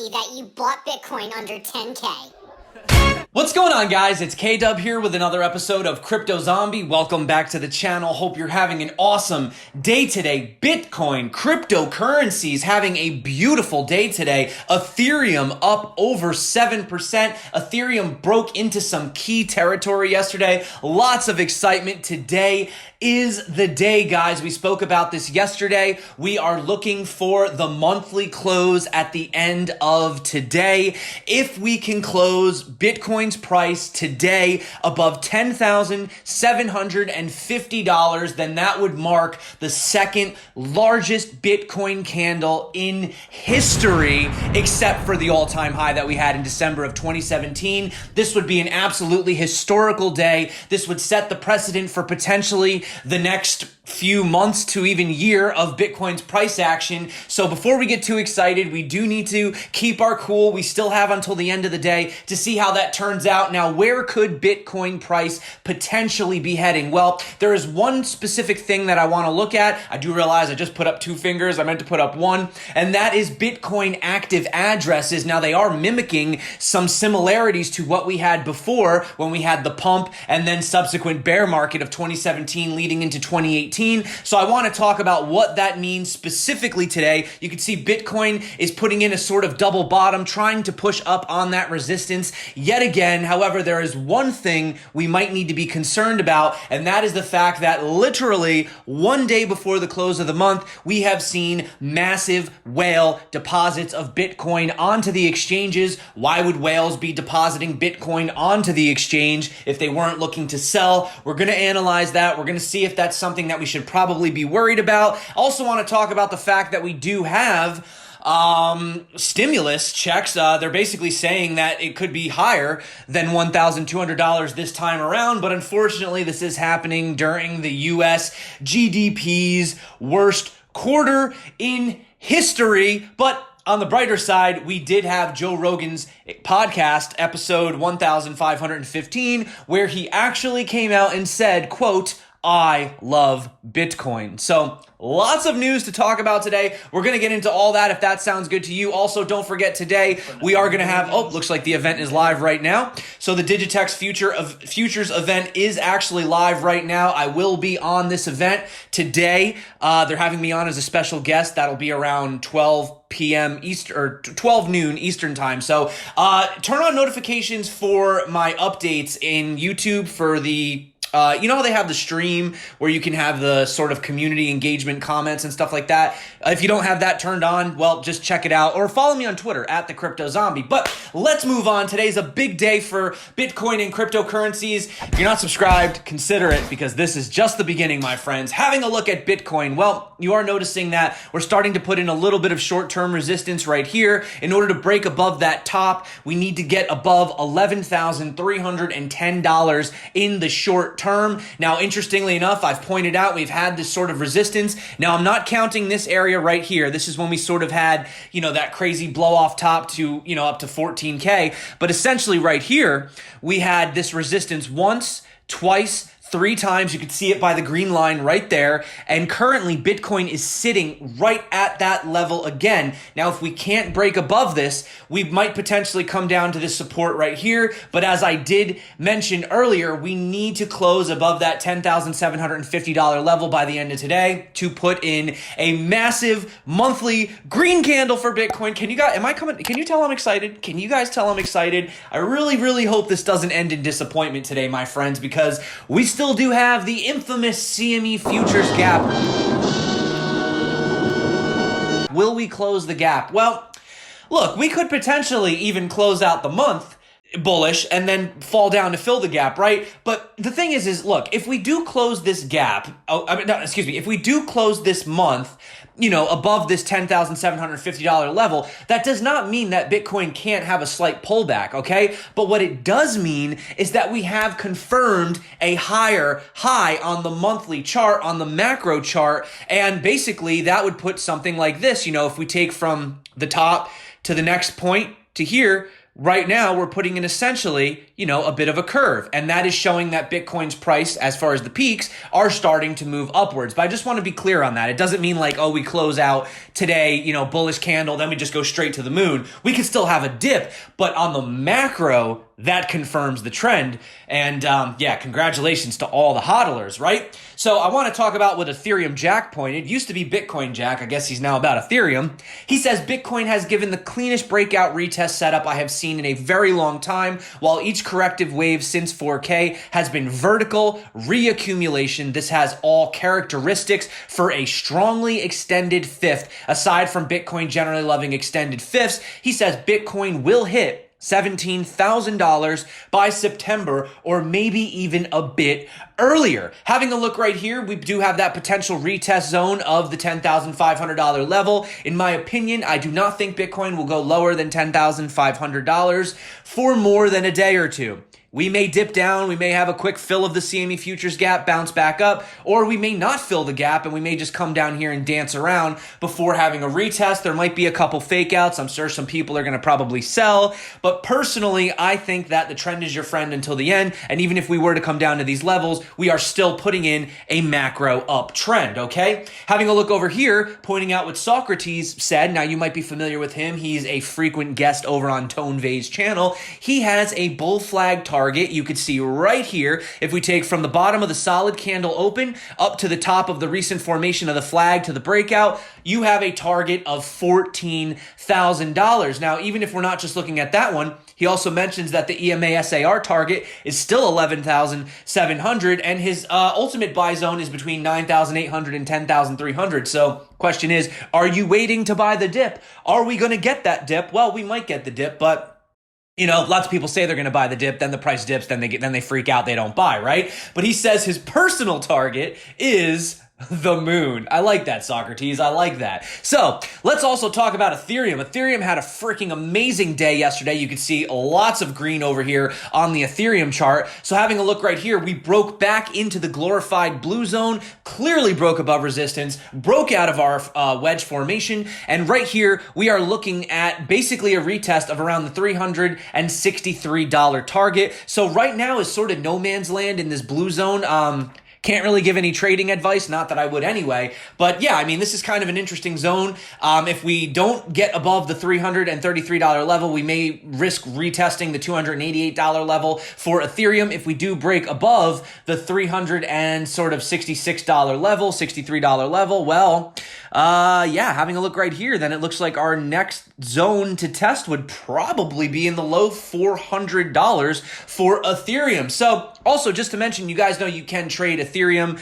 lucky that you bought Bitcoin under 10K. What's going on, guys? It's K-Dub here with another episode of CryptoZombie. Welcome back to the channel. Hope you're having an awesome day today. Bitcoin, cryptocurrencies having a beautiful day today. Ethereum up over 7%. Ethereum broke into some key territory yesterday. Lots of excitement. Today is the day, guys. We spoke about this yesterday. We are looking for the monthly close at the end of today. If we can close Bitcoin's price today above $10,750, then that would mark the second largest Bitcoin candle in history, except for the all-time high that we had in December of 2017. This would be an absolutely historical day. This would set the precedent for potentially the next few months to even year of Bitcoin's price action. So before we get too excited, we do need to keep our cool. We still have until the end of the day to see how that turns out. Now, where could Bitcoin price potentially be heading? Well, there is one specific thing that I want to look at. I do realize I just put up two fingers. I meant to put up one, and that is Bitcoin active addresses. Now, they are mimicking some similarities to what we had before when we had the pump and then subsequent bear market of 2017 leading into 2018. So I want to talk about what that means specifically today. You can see Bitcoin is putting in a sort of double bottom, trying to push up on that resistance yet again. However, there is one thing we might need to be concerned about, and that is the fact that literally one day before the close of the month, we have seen massive whale deposits of Bitcoin onto the exchanges. Why would whales be depositing Bitcoin onto the exchange if they weren't looking to sell? We're going to analyze that. We're going to see if that's something that we should probably be worried about. Also want to talk about the fact that we do have stimulus checks. They're basically saying that it could be higher than $1,200 this time around, but unfortunately this is happening during the US GDP's worst quarter in history. But on the brighter side, we did have Joe Rogan's podcast, episode 1515, where he actually came out and said, quote, "I love Bitcoin." So lots of news to talk about today. We're going to get into all that if that sounds good to you. Also, don't forget today we are going to have, looks like the event is live right now. So the Digitex Futures event is actually live right now. I will be on this event today. They're having me on as a special guest. That'll be around 12 p.m. Eastern, or 12 noon Eastern time. So turn on notifications for my updates in YouTube for the you know how they have the stream where you can have the sort of community engagement comments and stuff like that? If you don't have that turned on, well, just check it out or follow me on Twitter at the CryptoZombie. But let's move on. Today's a big day for Bitcoin and cryptocurrencies. If you're not subscribed, consider it, because this is just the beginning, my friends. Having a look at Bitcoin, well, you are noticing that we're starting to put in a little bit of short-term resistance right here. In order to break above that top, we need to get above $11,310 in the short term. Now, interestingly enough, I've pointed out we've had this sort of resistance. Now, I'm not counting this area right here. This is when we sort of had, that crazy blow off top to, up to 14K. But essentially right here, we had this resistance once, twice, three times. You can see it by the green line right there. And currently Bitcoin is sitting right at that level again. Now, if we can't break above this, we might potentially come down to this support right here. But as I did mention earlier, we need to close above that $10,750 level by the end of today to put in a massive monthly green candle for Bitcoin. Can you guys, can you tell I'm excited? Can you guys tell I'm excited? I really, really hope this doesn't end in disappointment today, my friends, because we still do have the infamous CME futures gap. Will we close the gap? Well, look, we could potentially even close out the month bullish and then fall down to fill the gap, right? But the thing is look, if we do close this gap, if we do close this month, above this $10,750 level, that does not mean that Bitcoin can't have a slight pullback, okay? But what it does mean is that we have confirmed a higher high on the monthly chart, on the macro chart, and basically that would put something like this, if we take from the top to the next point to here, right now we're putting in essentially, a bit of a curve. And that is showing that Bitcoin's price, as far as the peaks, are starting to move upwards. But I just want to be clear on that. It doesn't mean like, oh, we close out today, bullish candle, then we just go straight to the moon. We can still have a dip, but on the macro, that confirms the trend. And congratulations to all the hodlers, right? So I want to talk about what Ethereum Jack pointed. It used to be Bitcoin Jack. I guess he's now about Ethereum. He says Bitcoin has given the cleanest breakout retest setup I have seen in a very long time, while each corrective wave since 4K has been vertical reaccumulation. This has all characteristics for a strongly extended fifth. Aside from Bitcoin generally loving extended fifths, he says Bitcoin will hit $17,000 by September, or maybe even a bit earlier. Having a look right here, we do have that potential retest zone of the $10,500 level. In my opinion, I do not think Bitcoin will go lower than $10,500 for more than a day or two. We may dip down, we may have a quick fill of the CME futures gap, bounce back up, or we may not fill the gap and we may just come down here and dance around before having a retest. There might be a couple fake outs. I'm sure some people are going to probably sell, but personally, I think that the trend is your friend until the end. And even if we were to come down to these levels, we are still putting in a macro uptrend, okay? Having a look over here, pointing out what Socrates said. Now, you might be familiar with him. He's a frequent guest over on Tone Vay's channel. He has a bull flag target. You could see right here, if we take from the bottom of the solid candle open up to the top of the recent formation of the flag to the breakout, you have a target of $14,000. Now, even if we're not just looking at that one, he also mentions that the EMA SAR target is still 11,700, and his ultimate buy zone is between 9,800 and 10,300. So question is, are you waiting to buy the dip? Are we going to get that dip? Well, we might get the dip, but lots of people say they're going to buy the dip, then the price dips, then they freak out, they don't buy, right? But he says his personal target is the moon. I like that, Socrates. I like that. So let's also talk about Ethereum. Ethereum had a freaking amazing day yesterday. You can see lots of green over here on the Ethereum chart. So having a look right here, we broke back into the glorified blue zone, clearly broke above resistance, broke out of our wedge formation. And right here, we are looking at basically a retest of around the $363 target. So right now is sort of no man's land in this blue zone. Can't really give any trading advice, not that I would anyway. But yeah, I mean, this is kind of an interesting zone. If we don't get above the $333 level, we may risk retesting the $288 level for Ethereum. If we do break above the $366 level, $63 level, well, having a look right here, then it looks like our next zone to test would probably be in the low $400 for Ethereum. So also, just to mention, you guys know you can trade Ethereum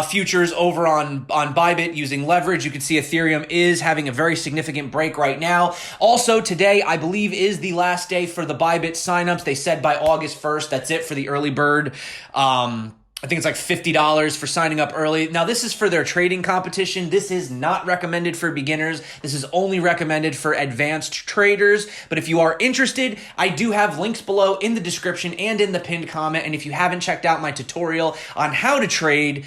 futures over on Bybit using leverage. You can see Ethereum is having a very significant break right now. Also, today, I believe, is the last day for the Bybit signups. They said by August 1st, that's it for the early bird. I think it's like $50 for signing up early. Now, this is for their trading competition. This is not recommended for beginners. This is only recommended for advanced traders. But if you are interested, I do have links below in the description and in the pinned comment. And if you haven't checked out my tutorial on how to trade,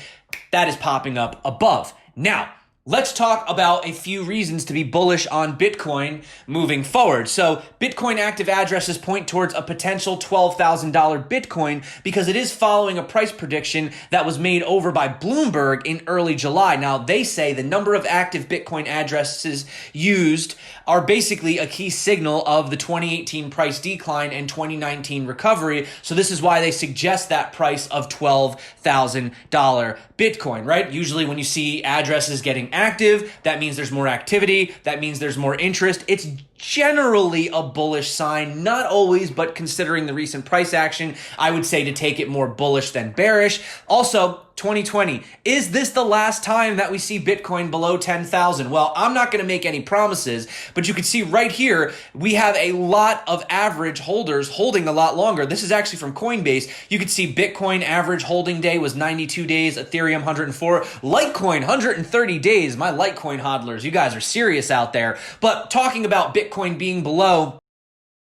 that is popping up above. Now, let's talk about a few reasons to be bullish on Bitcoin moving forward. So Bitcoin active addresses point towards a potential $12,000 Bitcoin because it is following a price prediction that was made over by Bloomberg in early July. Now, they say the number of active Bitcoin addresses used are basically a key signal of the 2018 price decline and 2019 recovery. So this is why they suggest that price of $12,000 Bitcoin, right? Usually when you see addresses getting active, that means there's more activity. That means there's more interest. It's generally a bullish sign, not always, but considering the recent price action, I would say to take it more bullish than bearish. Also, 2020, is this the last time that we see Bitcoin below 10,000? Well, I'm not going to make any promises, but you can see right here, we have a lot of average holders holding a lot longer. This is actually from Coinbase. You can see Bitcoin average holding day was 92 days, Ethereum 104, Litecoin 130 days. My Litecoin hodlers, you guys are serious out there. But talking about Bitcoin being below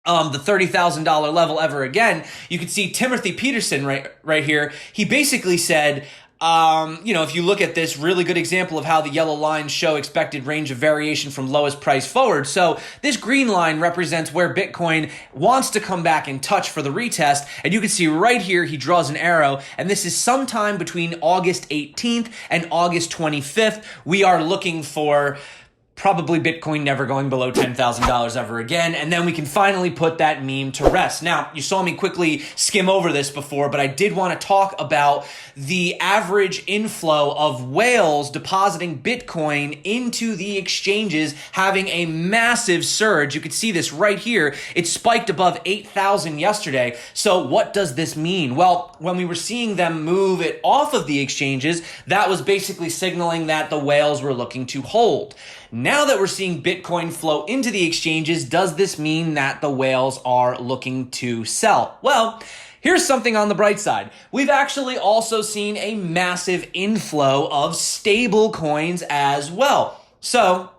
the $30,000 level ever again, you can see Timothy Peterson right here. He basically said, if you look at this, really good example of how the yellow lines show expected range of variation from lowest price forward. So this green line represents where Bitcoin wants to come back and touch for the retest. And you can see right here, he draws an arrow, and this is sometime between August 18th and August 25th. We are looking for probably Bitcoin never going below $10,000 ever again, and then we can finally put that meme to rest. Now, you saw me quickly skim over this before, but I did want to talk about the average inflow of whales depositing Bitcoin into the exchanges having a massive surge. You could see this right here. It spiked above 8,000 yesterday. So what does this mean? Well, when we were seeing them move it off of the exchanges, that was basically signaling that the whales were looking to hold. Now that we're seeing Bitcoin flow into the exchanges, does this mean that the whales are looking to sell? Well, here's something on the bright side. We've actually also seen a massive inflow of stable coins as well. So,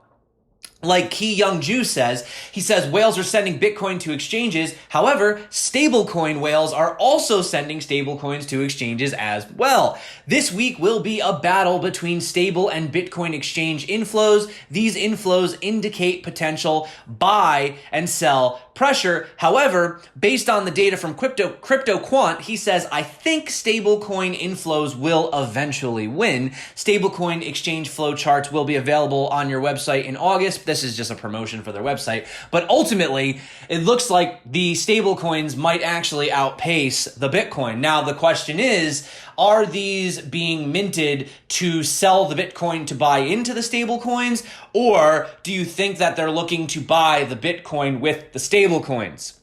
like Key Young Jew says, he says whales are sending Bitcoin to exchanges. However, stablecoin whales are also sending stablecoins to exchanges as well. This week will be a battle between stable and Bitcoin exchange inflows. These inflows indicate potential buy and sell pressure. However, based on the data from Crypto Quant, he says, I think stablecoin inflows will eventually win. Stablecoin exchange flow charts will be available on your website in August. This is just a promotion for their website. But ultimately, it looks like the stablecoins might actually outpace the Bitcoin. Now, the question is, are these being minted to sell the Bitcoin to buy into the stablecoins? Or do you think that they're looking to buy the Bitcoin with the stablecoins?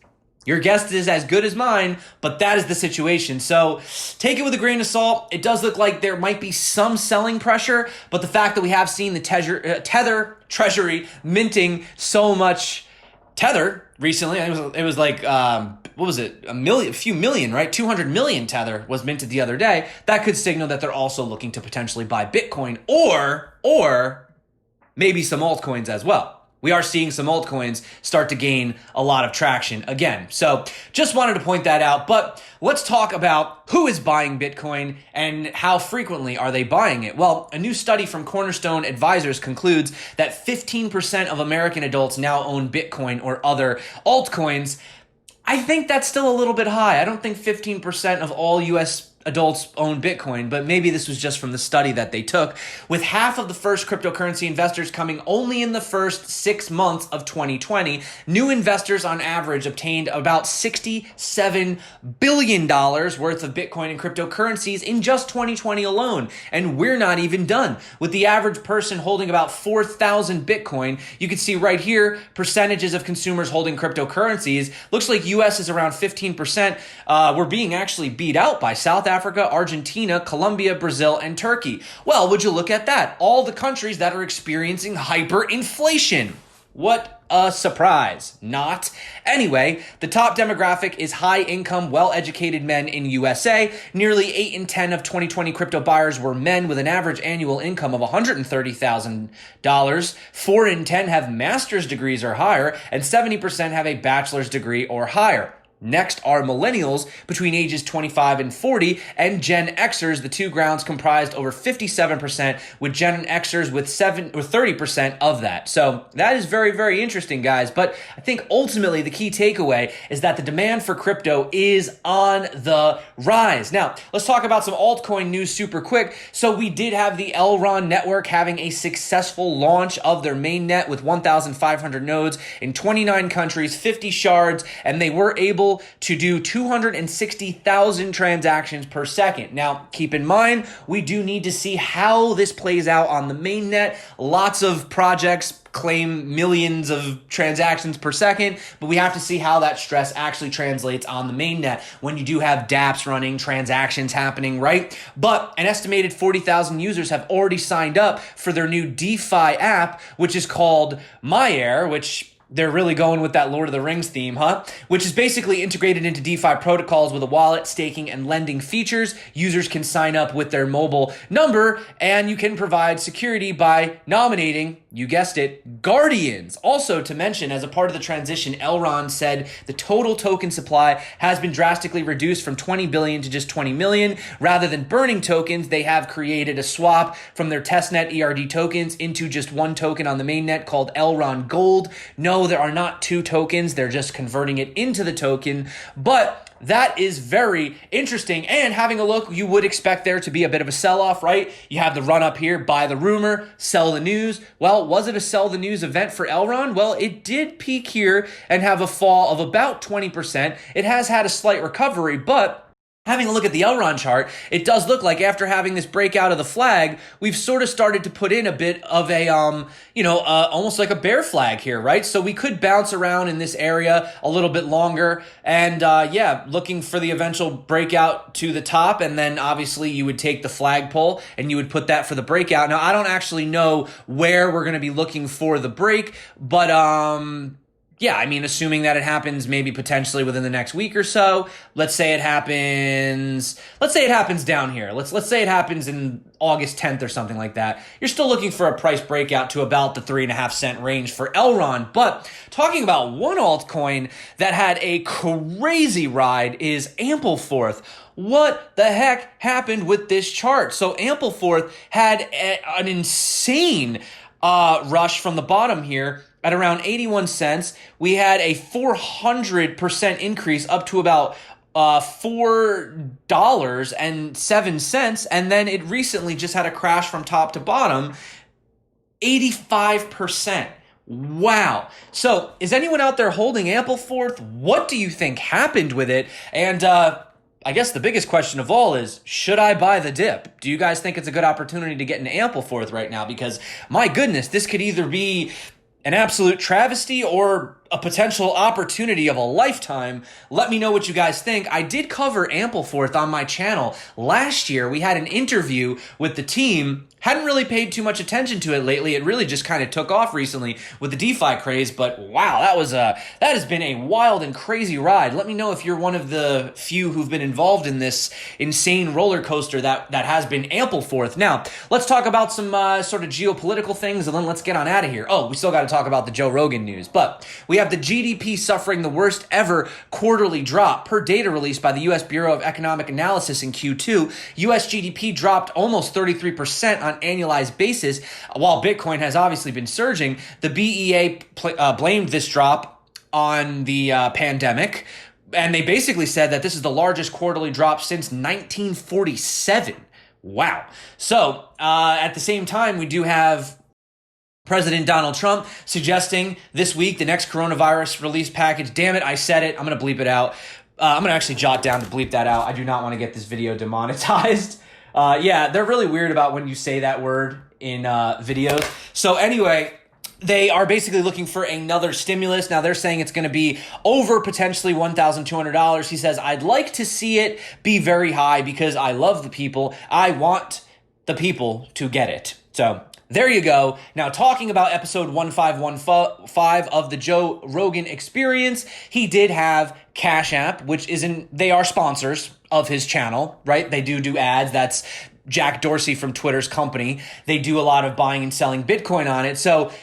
Your guess is as good as mine, but that is the situation. So take it with a grain of salt. It does look like there might be some selling pressure, but the fact that we have seen the Tether Treasury minting so much Tether recently, it was like, what was it? A few million, right? 200 million Tether was minted the other day. That could signal that they're also looking to potentially buy Bitcoin or maybe some altcoins as well. We are seeing some altcoins start to gain a lot of traction again. So just wanted to point that out. But let's talk about who is buying Bitcoin and how frequently are they buying it. Well, a new study from Cornerstone Advisors concludes that 15% of American adults now own Bitcoin or other altcoins. I think that's still a little bit high. I don't think 15% of all U.S. adults own Bitcoin, but maybe this was just from the study that they took. With half of the first cryptocurrency investors coming only in the first 6 months of 2020, new investors on average obtained about $67 billion worth of Bitcoin and cryptocurrencies in just 2020 alone. And we're not even done. With the average person holding about 4,000 Bitcoin, you can see right here, percentages of consumers holding cryptocurrencies. Looks like US is around 15%. We're being actually beat out by South Africa, Argentina, Colombia, Brazil, and Turkey. Well, would you look at that? All the countries that are experiencing hyperinflation. What a surprise. Not. Anyway, the top demographic is high-income, well-educated men in USA. Nearly 8 in 10 of 2020 crypto buyers were men with an average annual income of $130,000. 4 in 10 have master's degrees or higher, and 70% have a bachelor's degree or higher. Next are millennials between ages 25 and 40 and Gen Xers. The two grounds comprised over 57%, with Gen Xers with 30% of that. So that is very, very interesting, guys. But I think ultimately the key takeaway is that the demand for crypto is on the rise. Now, let's talk about some altcoin news super quick. So we did have the Elrond network having a successful launch of their mainnet with 1,500 nodes in 29 countries, 50 shards, and they were able to do 260,000 transactions per second. Now, keep in mind, we do need to see how this plays out on the mainnet. Lots of projects claim millions of transactions per second, but we have to see how that stress actually translates on the mainnet when you do have dApps running, transactions happening, right? But an estimated 40,000 users have already signed up for their new DeFi app, which is called MyAir, which They're really going with that Lord of the Rings theme, huh? Which is basically integrated into DeFi protocols with a wallet, staking, and lending features. Users can sign up with their mobile number, and you can provide security by nominating, you guessed it, guardians. Also, to mention, as a part of the transition, Elrond said the total token supply has been drastically reduced from 20 billion to just 20 million. Rather than burning tokens, they have created a swap from their testnet ERD tokens into just one token on the mainnet called Elrond Gold. No, there are not two tokens. They're just converting it into the token. But that is very interesting. And having a look, you would expect there to be a bit of a sell-off, right? You have the run up here, buy the rumor, sell the news. Well, was it a sell the news event for Elrond? Well, it did peak here and have a fall of about 20%. It has had a slight recovery, but having a look at the Elrond chart, it does look like after having this breakout of the flag, we've sort of started to put in a bit of a, almost like a bear flag here, right? So we could bounce around in this area a little bit longer and, looking for the eventual breakout to the top. And then obviously you would take the flagpole and you would put that for the breakout. Now, I don't actually know where we're going to be looking for the break, but, assuming that it happens maybe potentially within the next week or so. Let's say it happens down here. Let's say it happens in August 10th or something like that. You're still looking for a price breakout to about the 3.5 cent range for Elrond. But talking about one altcoin that had a crazy ride is Ampleforth. What the heck happened with this chart? So Ampleforth had an insane rush from the bottom here. At around 81 cents, we had a 400% increase up to about $4.07. And then it recently just had a crash from top to bottom, 85%. Wow. So is anyone out there holding Ampleforth? What do you think happened with it? And I guess the biggest question of all is, should I buy the dip? Do you guys think it's a good opportunity to get into Ampleforth right now? Because my goodness, this could either be an absolute travesty or a potential opportunity of a lifetime. Let me know what you guys think. I did cover Ampleforth on my channel last year. We had an interview with the team. Hadn't really paid too much attention to it lately. It really just kind of took off recently with the DeFi craze. But wow, that has been a wild and crazy ride. Let me know if you're one of the few who've been involved in this insane roller coaster that has been Ampleforth. Now, let's talk about some sort of geopolitical things, and then let's get on out of here. Oh, we still got to talk about the Joe Rogan news. But we have the GDP suffering the worst ever quarterly drop per data released by the U.S. Bureau of Economic Analysis in Q2. U.S. GDP dropped almost 33% on annualized basis. While Bitcoin has obviously been surging, the BEA blamed this drop on the pandemic, and they basically said that this is the largest quarterly drop since 1947. Wow. So at the same time, we do have President Donald Trump suggesting this week the next coronavirus release package. Damn it, I said it. I'm going to bleep it out. I'm going to actually jot down to bleep that out. I do not want to get this video demonetized. They're really weird about when you say that word in videos. So anyway, they are basically looking for another stimulus. Now they're saying it's going to be over potentially $1,200. He says, I'd like to see it be very high because I love the people. I want the people to get it. So there you go. Now, talking about episode 1515 of the Joe Rogan Experience, he did have Cash App, they are sponsors of his channel, right? They do ads. That's Jack Dorsey from Twitter's company. They do a lot of buying and selling Bitcoin on it. So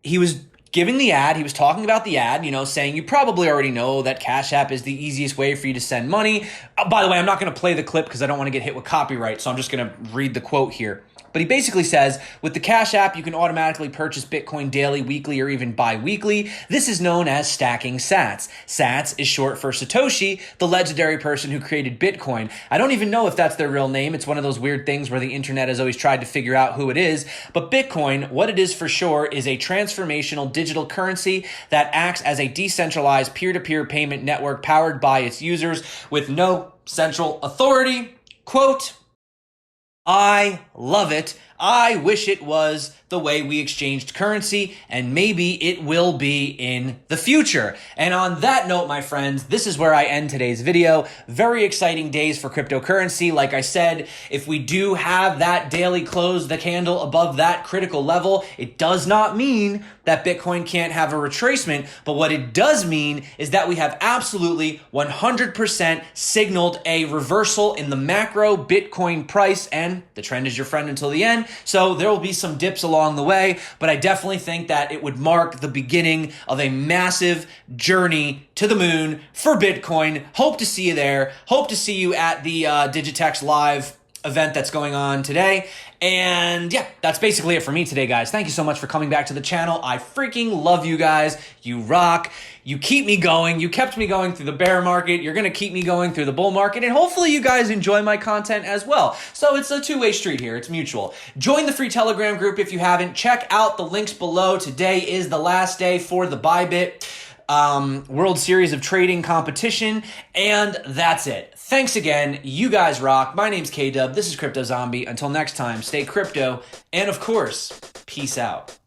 he was giving the ad. He was talking about the ad, saying you probably already know that Cash App is the easiest way for you to send money. By the way, I'm not going to play the clip because I don't want to get hit with copyright. So I'm just going to read the quote here. But he basically says, with the Cash App, you can automatically purchase Bitcoin daily, weekly, or even bi-weekly. This is known as stacking sats. Sats is short for Satoshi, the legendary person who created Bitcoin. I don't even know if that's their real name. It's one of those weird things where the internet has always tried to figure out who it is. But Bitcoin, what it is for sure, is a transformational digital currency that acts as a decentralized peer-to-peer payment network powered by its users with no central authority. Quote, I love it. I wish it was the way we exchanged currency, and maybe it will be in the future. And on that note, my friends, this is where I end today's video. Very exciting days for cryptocurrency. Like I said, if we do have that daily close, the candle above that critical level, it does not mean that Bitcoin can't have a retracement, but what it does mean is that we have absolutely 100% signaled a reversal in the macro Bitcoin price, and the trend is your friend until the end. So there will be some dips along the way, but I definitely think that it would mark the beginning of a massive journey to the moon for Bitcoin. Hope to see you there. Hope to see you at the Digitex Live event that's going on today. And yeah, that's basically it for me today, guys. Thank you so much for coming back to the channel. I freaking love you guys. You rock. You keep me going. You kept me going through the bear market. You're going to keep me going through the bull market. And hopefully you guys enjoy my content as well. So it's a two-way street here. It's mutual. Join the free Telegram group if you haven't. Check out the links below. Today is the last day for the Bybit World Series of Trading competition. And that's it. Thanks again. You guys rock. My name's K-Dub. This is CryptoZombie. Until next time, stay crypto. And of course, peace out.